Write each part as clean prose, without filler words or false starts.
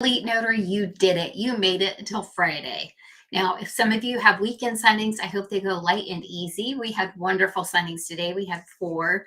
Elite Notary, you did it. You made it until Friday. Now, if some of you have weekend signings, I hope they go light and easy. We had wonderful signings today. We had 4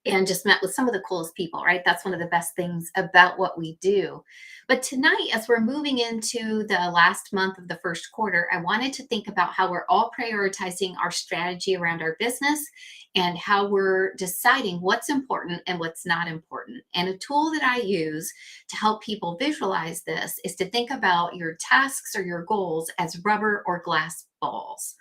and just met with some of the coolest people, right? That's one of the best things about what we do. But tonight, as we're moving into the last month of the first quarter, I wanted to think about how we're all prioritizing our strategy around our business and how we're deciding what's important and what's not important. And a tool that I use to help people visualize this is to think about your tasks or your goals as rubber or glass balls,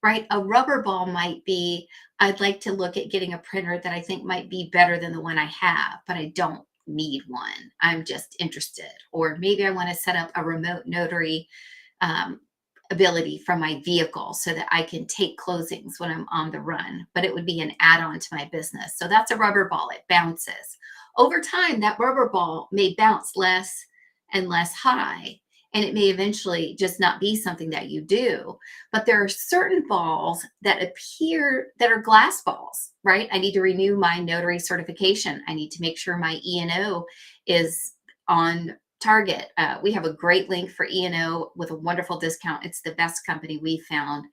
right? A rubber ball might be, I'd like to look at getting a printer that I think might be better than the one I have, but I don't need one. I'm just interested. Or maybe I want to set up a remote notary um, ability from my vehicle so that I can take closings when I'm on the run, but it would be an add-on to my business. So that's a rubber ball. It bounces. Over time, that rubber ball may bounce less and less high, and it may eventually just not be something that you do. But there are certain balls that appear that are glass balls, right? I need to renew my notary certification. I need to make sure my E&O is on target. We have a great link for E&O with a wonderful discount. It's the best company we found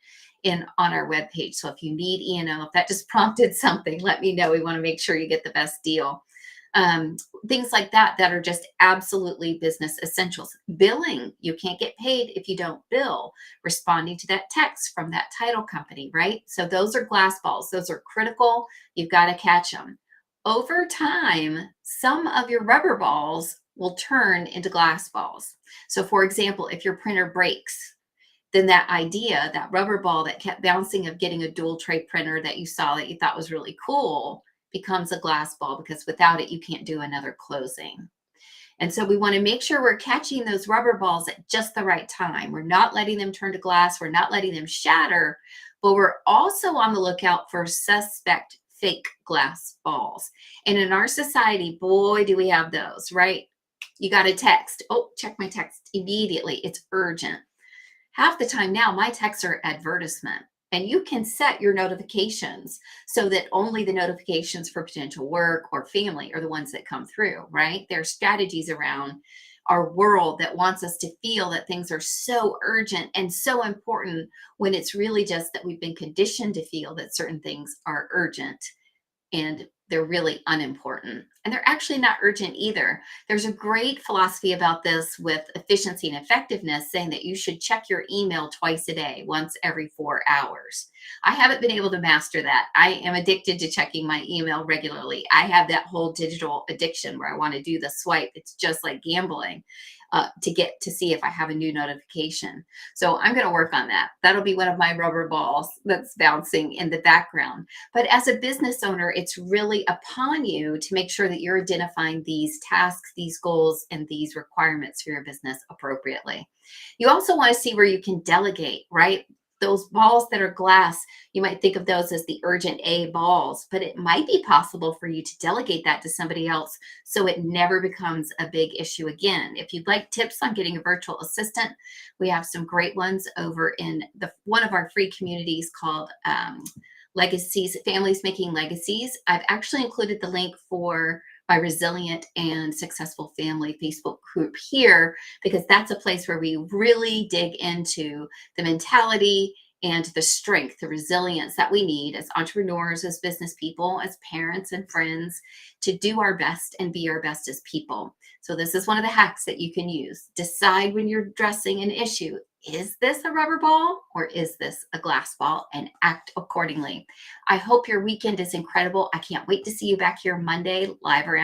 on our webpage. So if you need E&O, if that just prompted something, let me know. We want to make sure you get the best deal. Things like that that are just absolutely business essentials. Billing, you can't get paid if you don't bill. Responding to that text from that title company, right? So those are glass balls. Those are critical. You've got to catch them. Over time, some of your rubber balls will turn into glass balls. So for example, if your printer breaks, then that idea, that rubber ball that kept bouncing of getting a dual tray printer that you saw that you thought was really cool becomes a glass ball, because without it, you can't do another closing. And so we want to make sure we're catching those rubber balls at just the right time. We're not letting them turn to glass. We're not letting them shatter, but we're also on the lookout for suspect fake glass balls. And in our society, boy, do we have those, right? You got a text. Oh, check my text immediately. It's urgent. Half the time now, my texts are advertisement. And you can set your notifications so that only the notifications for potential work or family are the ones that come through, right? There are strategies around our world that wants us to feel that things are so urgent and so important, when it's really just that we've been conditioned to feel that certain things are urgent and they're really unimportant. And they're actually not urgent either. There's a great philosophy about this with efficiency and effectiveness, saying that you should check your email twice a day, once every 4 hours. I haven't been able to master that. I am addicted to checking my email regularly. I have that whole digital addiction where I want to do the swipe. It's just like gambling. To get to see if I have a new notification. So I'm going to work on that. That'll be one of my rubber balls that's bouncing in the background. But as a business owner, it's really upon you to make sure that you're identifying these tasks, these goals, and these requirements for your business appropriately. You also want to see where you can delegate, right? Those balls that are glass, you might think of those as the urgent A balls, but it might be possible for you to delegate that to somebody else so it never becomes a big issue again. If you'd like tips on getting a virtual assistant, we have some great ones over in one of our free communities called Legacies, Families Making Legacies. I've actually included the link for my Resilient and Successful Family Facebook group here, because that's a place where we really dig into the mentality and the strength, the resilience that we need as entrepreneurs, as business people, as parents and friends, to do our best and be our best as people. So this is one of the hacks that you can use. Decide when you're addressing an issue, is this a rubber ball or is this a glass ball, and act accordingly. I hope your weekend is incredible. I can't wait to see you back here Monday live around